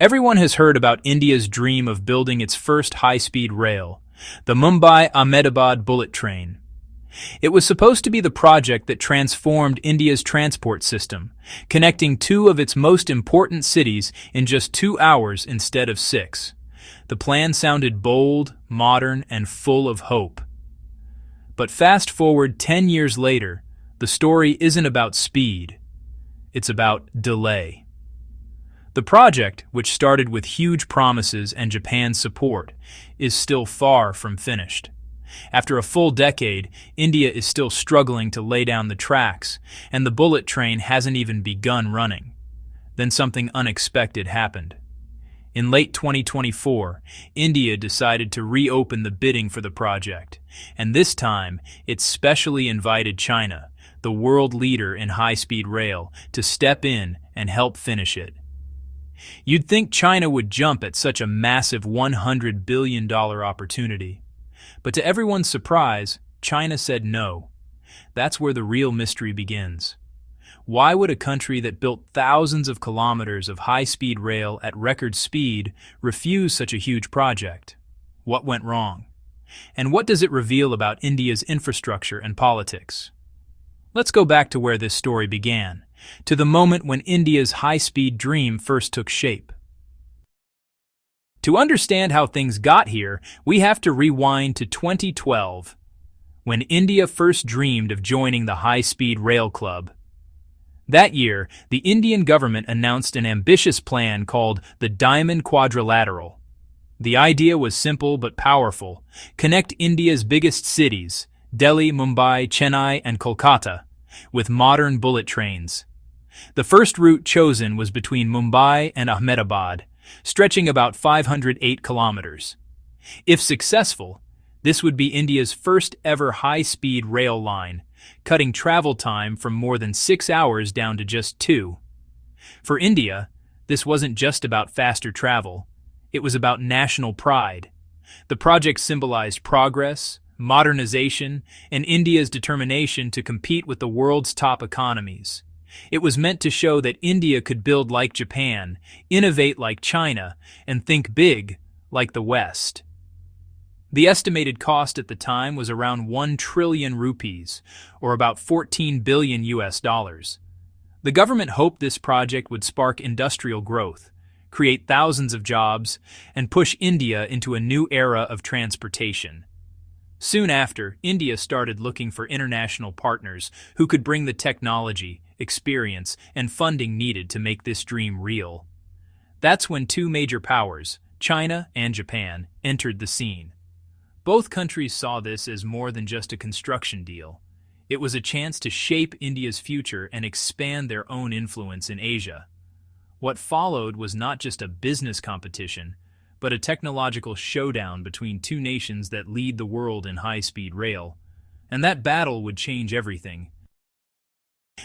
Everyone has heard about India's dream of building its first high-speed rail, the Mumbai-Ahmedabad bullet train. It was supposed to be the project that transformed India's transport system, connecting two of its most important cities in just 2 hours instead of 6. The plan sounded bold, modern, and full of hope. But fast forward 10 years later, the story isn't about speed. It's about delay. The project, which started with huge promises and Japan's support, is still far from finished. After a full decade, India is still struggling to lay down the tracks, and the bullet train hasn't even begun running. Then something unexpected happened. In late 2024, India decided to reopen the bidding for the project, and this time it specially invited China, the world leader in high-speed rail, to step in and help finish it. You'd think China would jump at such a massive $100 billion opportunity. But to everyone's surprise, China said no. That's where the real mystery begins. Why would a country that built thousands of kilometers of high-speed rail at record speed refuse such a huge project? What went wrong? And what does it reveal about India's infrastructure and politics? Let's go back to where this story began, to the moment when India's high-speed dream first took shape. To understand how things got here, we have to rewind to 2012, when India first dreamed of joining the high-speed rail club. That year, the Indian government announced an ambitious plan called the Diamond Quadrilateral. The idea was simple but powerful: connect India's biggest cities, Delhi, Mumbai, Chennai, and Kolkata, with modern bullet trains. The first route chosen was between Mumbai and Ahmedabad, stretching about 508 kilometers. If successful, this would be India's first ever high-speed rail line, cutting travel time from more than 6 hours down to just 2. For India, this wasn't just about faster travel. It was about national pride. The project symbolized progress, modernization, and India's determination to compete with the world's top economies. It was meant to show that India could build like Japan, innovate like China, and think big like the West. The estimated cost at the time was around 1 trillion rupees, or about 14 billion US dollars. The government hoped this project would spark industrial growth, create thousands of jobs, and push India into a new era of transportation. Soon after, India started looking for international partners who could bring the technology, experience, and funding needed to make this dream real. That's when two major powers, China and Japan, entered the scene. Both countries saw this as more than just a construction deal. It was a chance to shape India's future and expand their own influence in Asia. What followed was not just a business competition, but a technological showdown between two nations that lead the world in high-speed rail. And that battle would change everything.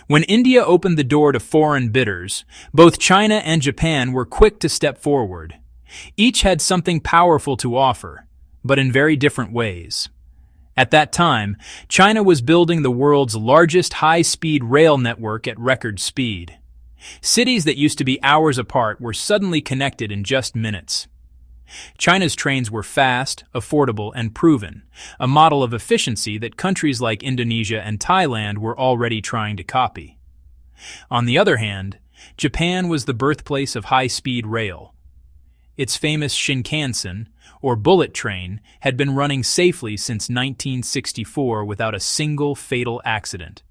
When India opened the door to foreign bidders, both China and Japan were quick to step forward. Each had something powerful to offer, but in very different ways. At that time, China was building the world's largest high-speed rail network at record speed. Cities that used to be hours apart were suddenly connected in just minutes. China's trains were fast, affordable, and proven, a model of efficiency that countries like Indonesia and Thailand were already trying to copy. On the other hand, Japan was the birthplace of high-speed rail. Its famous Shinkansen, or bullet train, had been running safely since 1964 without a single fatal accident.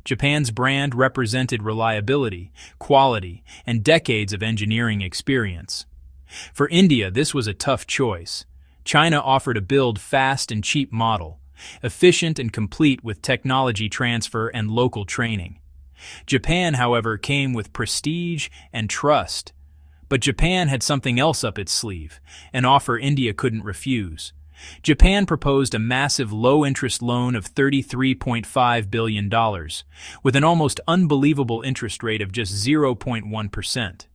Japan's brand represented reliability, quality, and decades of engineering experience. For India, this was a tough choice. China offered a build-fast and cheap model, efficient and complete with technology transfer and local training. Japan, however, came with prestige and trust. But Japan had something else up its sleeve, an offer India couldn't refuse. Japan proposed a massive low-interest loan of $33.5 billion, with an almost unbelievable interest rate of just 0.1%.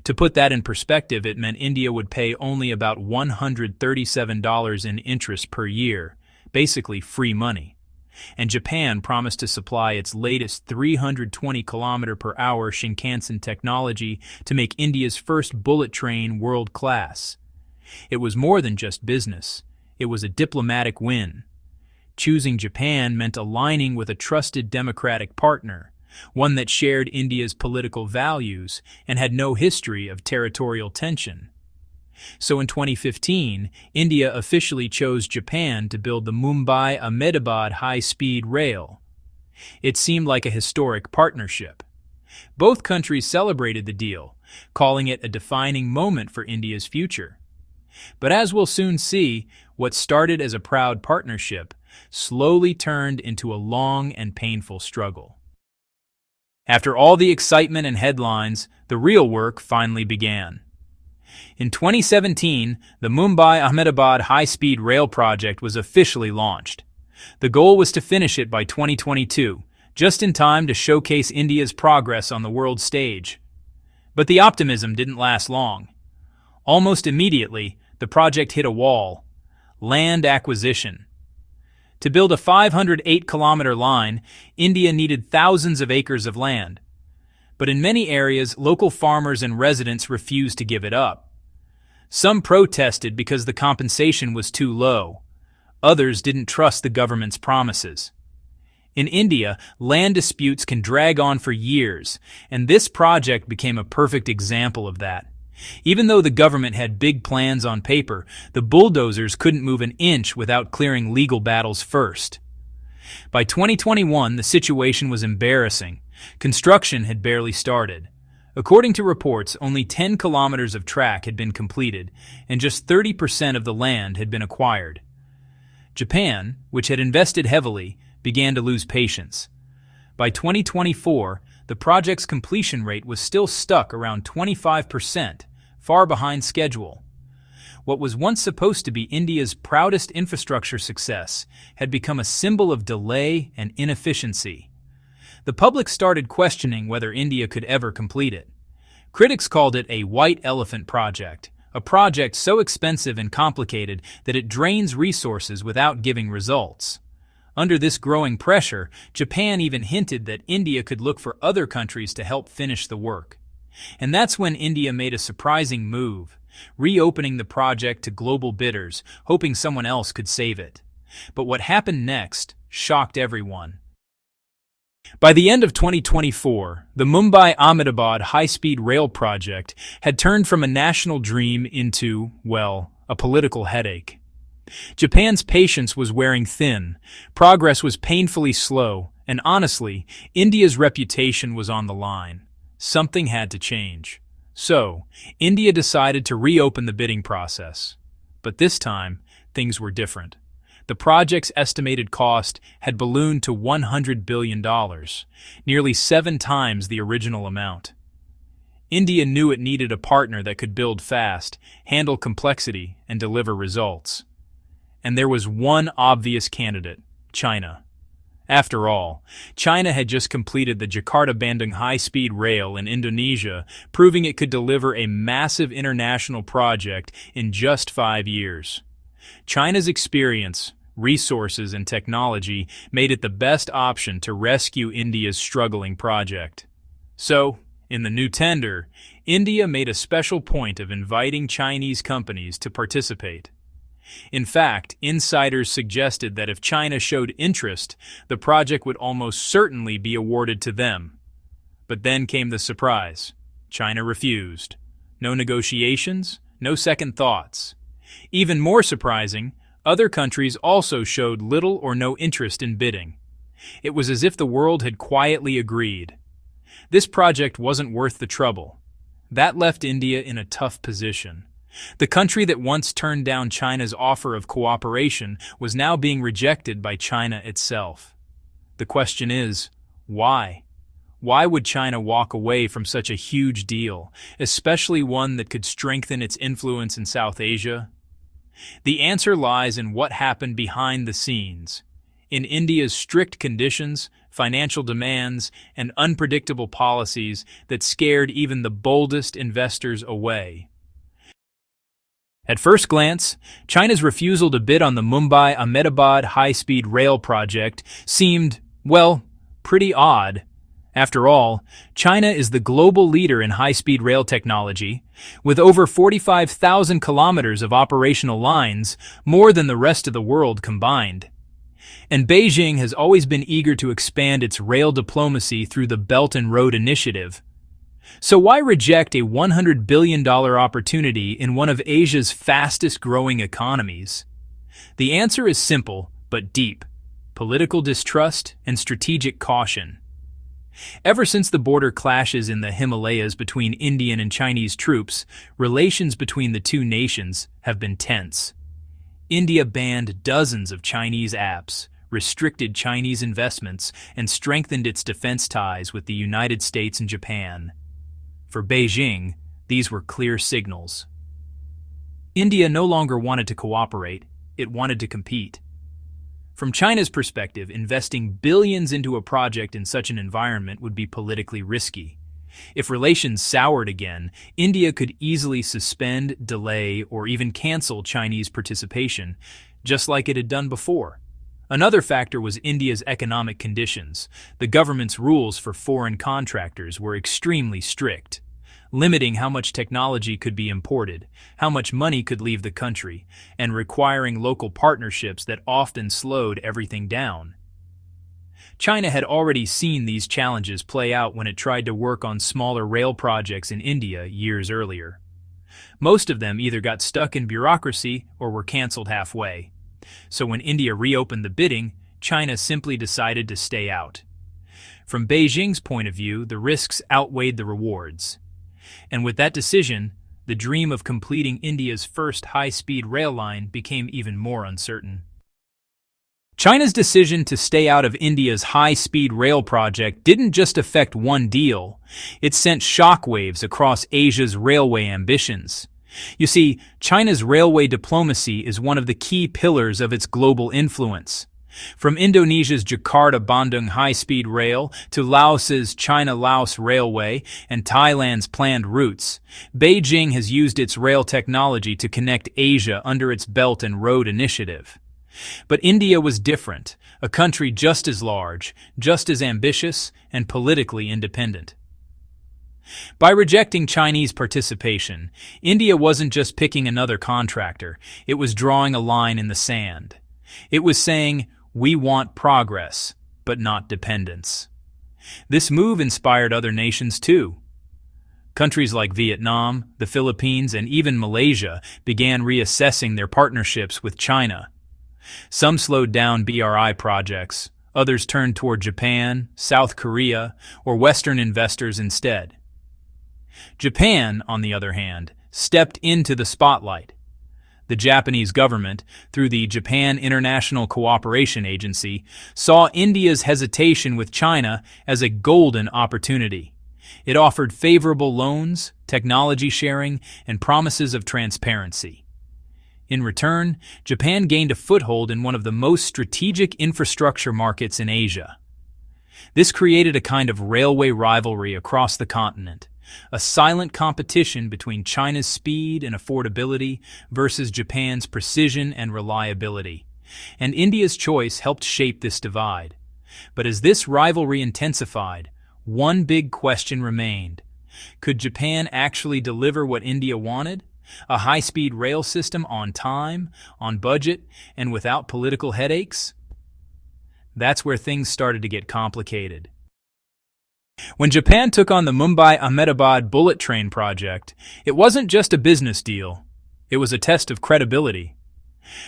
To put that in perspective, it meant India would pay only about $137 in interest per year, basically free money. and Japan promised to supply its latest 320 km/h Shinkansen technology to make India's first bullet train world-class. It was more than just business. It was a diplomatic win. Choosing Japan meant aligning with a trusted democratic partner, one that shared India's political values and had no history of territorial tension. So in 2015, India officially chose Japan to build the Mumbai-Ahmedabad high-speed rail. It seemed like a historic partnership. Both countries celebrated the deal, calling it a defining moment for India's future. But as we'll soon see, what started as a proud partnership slowly turned into a long and painful struggle. After all the excitement and headlines, the real work finally began. In 2017, the Mumbai-Ahmedabad high-speed rail project was officially launched. The goal was to finish it by 2022, just in time to showcase India's progress on the world stage. But the optimism didn't last long. Almost immediately, the project hit a wall: land acquisition. To build a 508-kilometer line, India needed thousands of acres of land. But in many areas, local farmers and residents refused to give it up. Some protested because the compensation was too low. Others didn't trust the government's promises. In India, land disputes can drag on for years, and this project became a perfect example of that. Even though the government had big plans on paper, the bulldozers couldn't move an inch without clearing legal battles first. By 2021, the situation was embarrassing. Construction had barely started. According to reports, only 10 kilometers of track had been completed, and just 30% of the land had been acquired. Japan, which had invested heavily, began to lose patience. By 2024, the project's completion rate was still stuck around 25%, far behind schedule. What was once supposed to be India's proudest infrastructure success had become a symbol of delay and inefficiency. The public started questioning whether India could ever complete it. Critics called it a white elephant project, a project so expensive and complicated that it drains resources without giving results. Under this growing pressure, Japan even hinted that India could look for other countries to help finish the work. And that's when India made a surprising move, reopening the project to global bidders, hoping someone else could save it. But what happened next shocked everyone. By the end of 2024, the Mumbai-Ahmedabad high-speed rail project had turned from a national dream into, well, a political headache. Japan's patience was wearing thin, progress was painfully slow, and honestly, India's reputation was on the line. Something had to change. So, India decided to reopen the bidding process. But this time, things were different. The project's estimated cost had ballooned to $100 billion, nearly 7 times the original amount. India knew it needed a partner that could build fast, handle complexity, and deliver results. And there was one obvious candidate: China. After all, China had just completed the Jakarta-Bandung high-speed rail in Indonesia, proving it could deliver a massive international project in just 5 years. China's experience, resources, and technology made it the best option to rescue India's struggling project. So, in the new tender, India made a special point of inviting Chinese companies to participate. In fact, insiders suggested that if China showed interest, the project would almost certainly be awarded to them. But then came the surprise. China refused. No negotiations, no second thoughts. Even more surprising, other countries also showed little or no interest in bidding. It was as if the world had quietly agreed. This project wasn't worth the trouble. That left India in a tough position. The country that once turned down China's offer of cooperation was now being rejected by China itself. The question is, why? Why would China walk away from such a huge deal, especially one that could strengthen its influence in South Asia? The answer lies in what happened behind the scenes. In India's strict conditions, financial demands, and unpredictable policies that scared even the boldest investors away. At first glance, China's refusal to bid on the Mumbai-Ahmedabad high-speed rail project seemed, well, pretty odd. After all, China is the global leader in high-speed rail technology, with over 45,000 kilometers of operational lines, more than the rest of the world combined. And Beijing has always been eager to expand its rail diplomacy through the Belt and Road Initiative. So why reject a $100 billion opportunity in one of Asia's fastest-growing economies? The answer is simple, but deep: political distrust and strategic caution. Ever since the border clashes in the Himalayas between Indian and Chinese troops, relations between the two nations have been tense. India banned dozens of Chinese apps, restricted Chinese investments, and strengthened its defense ties with the United States and Japan. For Beijing, these were clear signals. India no longer wanted to cooperate, it wanted to compete. From China's perspective, investing billions into a project in such an environment would be politically risky. If relations soured again, India could easily suspend, delay, or even cancel Chinese participation, just like it had done before. Another factor was India's economic conditions. The government's rules for foreign contractors were extremely strict, limiting how much technology could be imported, how much money could leave the country, and requiring local partnerships that often slowed everything down. China had already seen these challenges play out when it tried to work on smaller rail projects in India years earlier. Most of them either got stuck in bureaucracy or were cancelled halfway. So when India reopened the bidding, China simply decided to stay out. From Beijing's point of view, the risks outweighed the rewards. And with that decision, the dream of completing India's first high-speed rail line became even more uncertain. China's decision to stay out of India's high-speed rail project didn't just affect one deal, it sent shockwaves across Asia's railway ambitions. You see, China's railway diplomacy is one of the key pillars of its global influence. From Indonesia's Jakarta-Bandung high-speed rail to Laos's China-Laos Railway and Thailand's planned routes, Beijing has used its rail technology to connect Asia under its Belt and Road Initiative. But India was different, a country just as large, just as ambitious, and politically independent. By rejecting Chinese participation, India wasn't just picking another contractor, it was drawing a line in the sand. It was saying, "We want progress, but not dependence." This move inspired other nations too. Countries like Vietnam, the Philippines, and even Malaysia began reassessing their partnerships with China. Some slowed down BRI projects, others turned toward Japan, South Korea, or Western investors instead. Japan, on the other hand, stepped into the spotlight. The Japanese government, through the Japan International Cooperation Agency, saw India's hesitation with China as a golden opportunity. It offered favorable loans, technology sharing, and promises of transparency. In return, Japan gained a foothold in one of the most strategic infrastructure markets in Asia. This created a kind of railway rivalry across the continent, a silent competition between China's speed and affordability versus Japan's precision and reliability. And India's choice helped shape this divide. But as this rivalry intensified, one big question remained. Could Japan actually deliver what India wanted? A high-speed rail system on time, on budget, and without political headaches? That's where things started to get complicated. When Japan took on the Mumbai-Ahmedabad bullet train project, it wasn't just a business deal. It was a test of credibility.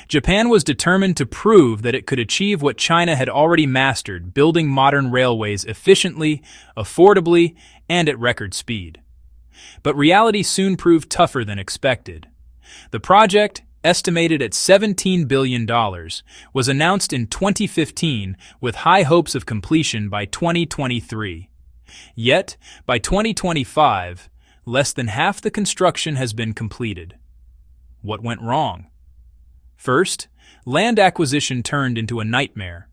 Japan was determined to prove that it could achieve what China had already mastered, building modern railways efficiently, affordably, and at record speed. But reality soon proved tougher than expected. The project, estimated at $17 billion, was announced in 2015 with high hopes of completion by 2023. Yet, by 2025, less than half the construction has been completed. What went wrong? First, land acquisition turned into a nightmare.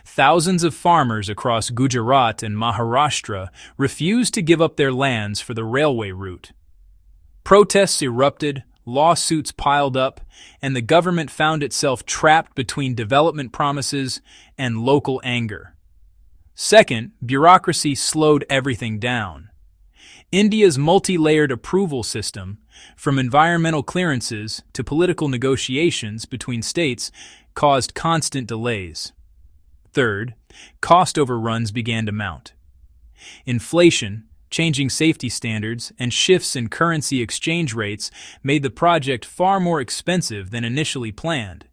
Thousands of farmers across Gujarat and Maharashtra refused to give up their lands for the railway route. Protests erupted, lawsuits piled up, and the government found itself trapped between development promises and local anger. Second, bureaucracy slowed everything down. India's multi-layered approval system, from environmental clearances to political negotiations between states, caused constant delays. Third, cost overruns began to mount. Inflation, changing safety standards, and shifts in currency exchange rates made the project far more expensive than initially planned.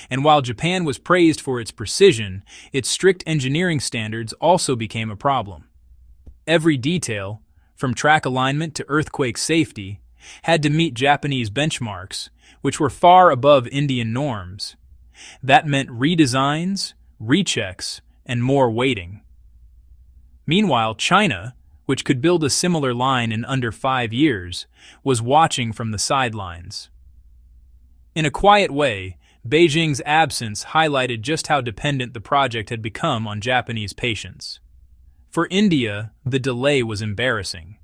And while Japan was praised for its precision, its strict engineering standards also became a problem. Every detail, from track alignment to earthquake safety, had to meet Japanese benchmarks, which were far above Indian norms. That meant redesigns, rechecks, and more waiting. Meanwhile, China, which could build a similar line in under 5 years, was watching from the sidelines. In a quiet way, Beijing's absence highlighted just how dependent the project had become on Japanese patience. For India, the delay was embarrassing.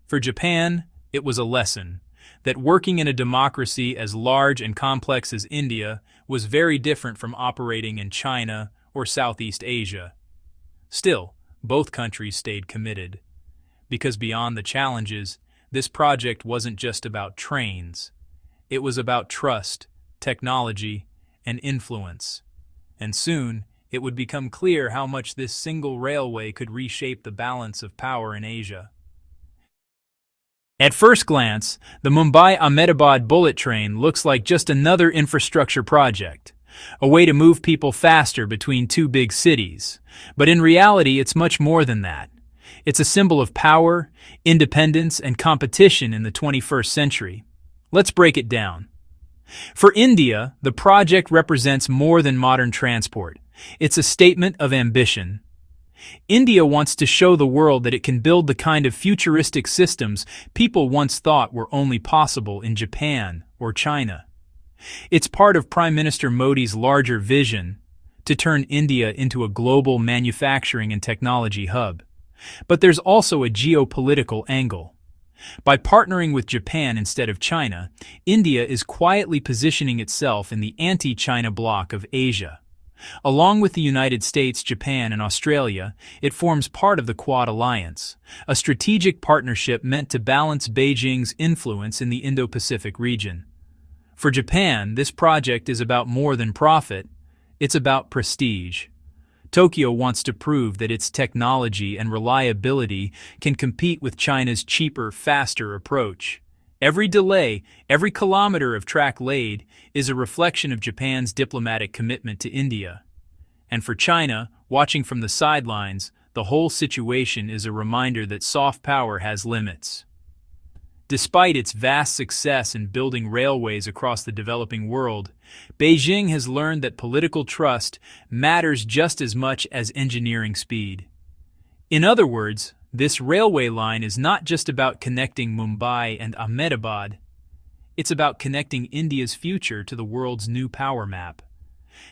For Japan, it was a lesson that working in a democracy as large and complex as India was very different from operating in China or Southeast Asia. Still, both countries stayed committed. Because beyond the challenges, this project wasn't just about trains. It was about trust, technology, and influence. And soon, it would become clear how much this single railway could reshape the balance of power in Asia. At first glance, the Mumbai-Ahmedabad bullet train looks like just another infrastructure project, a way to move people faster between two big cities. But in reality, it's much more than that. It's a symbol of power, independence, and competition in the 21st century. Let's break it down. For India, the project represents more than modern transport. It's a statement of ambition. India wants to show the world that it can build the kind of futuristic systems people once thought were only possible in Japan or China. It's part of Prime Minister Modi's larger vision to turn India into a global manufacturing and technology hub. But there's also a geopolitical angle. By partnering with Japan instead of China, India is quietly positioning itself in the anti-China bloc of Asia. Along with the United States, Japan, and Australia, it forms part of the Quad Alliance, a strategic partnership meant to balance Beijing's influence in the Indo-Pacific region. For Japan, this project is about more than profit, it's about prestige. Tokyo wants to prove that its technology and reliability can compete with China's cheaper, faster approach. Every delay, every kilometer of track laid, is a reflection of Japan's diplomatic commitment to India. And for China, watching from the sidelines, the whole situation is a reminder that soft power has limits. Despite its vast success in building railways across the developing world, Beijing has learned that political trust matters just as much as engineering speed. In other words, this railway line is not just about connecting Mumbai and Ahmedabad. It's about connecting India's future to the world's new power map.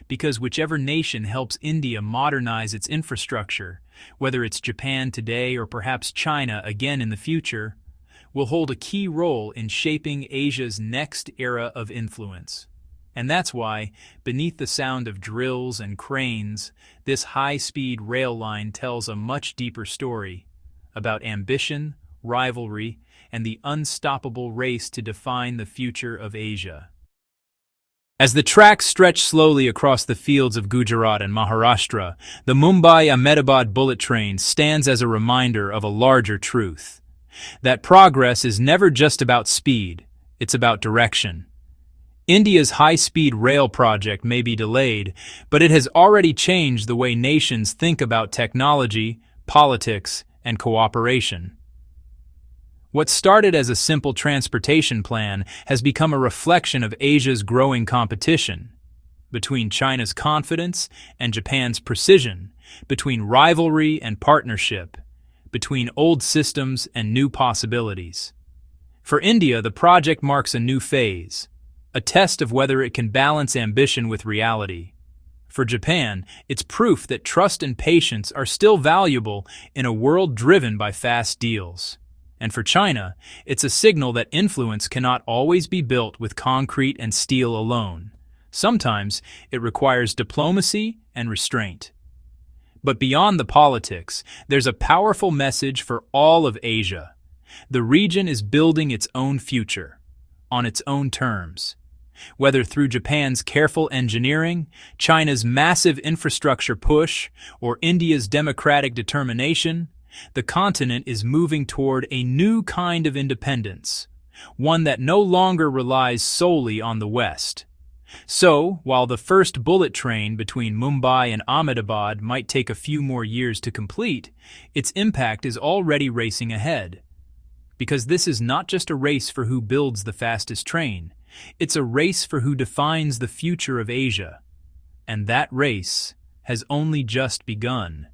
Because whichever nation helps India modernize its infrastructure, whether it's Japan today or perhaps China again in the future, will hold a key role in shaping Asia's next era of influence. And that's why, beneath the sound of drills and cranes, this high-speed rail line tells a much deeper story about ambition, rivalry, and the unstoppable race to define the future of Asia. As the tracks stretch slowly across the fields of Gujarat and Maharashtra, the Mumbai-Ahmedabad bullet train stands as a reminder of a larger truth. That progress is never just about speed, it's about direction. India's high-speed rail project may be delayed, but it has already changed the way nations think about technology, politics, and cooperation. What started as a simple transportation plan has become a reflection of Asia's growing competition. Between China's confidence and Japan's precision, between rivalry and partnership, between old systems and new possibilities. For India, the project marks a new phase, a test of whether it can balance ambition with reality. For Japan, it's proof that trust and patience are still valuable in a world driven by fast deals. And for China, it's a signal that influence cannot always be built with concrete and steel alone. Sometimes it requires diplomacy and restraint. But beyond the politics, there's a powerful message for all of Asia. The region is building its own future, on its own terms. Whether through Japan's careful engineering, China's massive infrastructure push, or India's democratic determination, the continent is moving toward a new kind of independence, one that no longer relies solely on the West. So, while the first bullet train between Mumbai and Ahmedabad might take a few more years to complete, its impact is already racing ahead. Because this is not just a race for who builds the fastest train, it's a race for who defines the future of Asia. And that race has only just begun.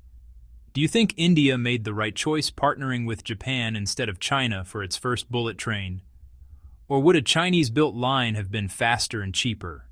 Do you think India made the right choice partnering with Japan instead of China for its first bullet train? Or would a Chinese-built line have been faster and cheaper?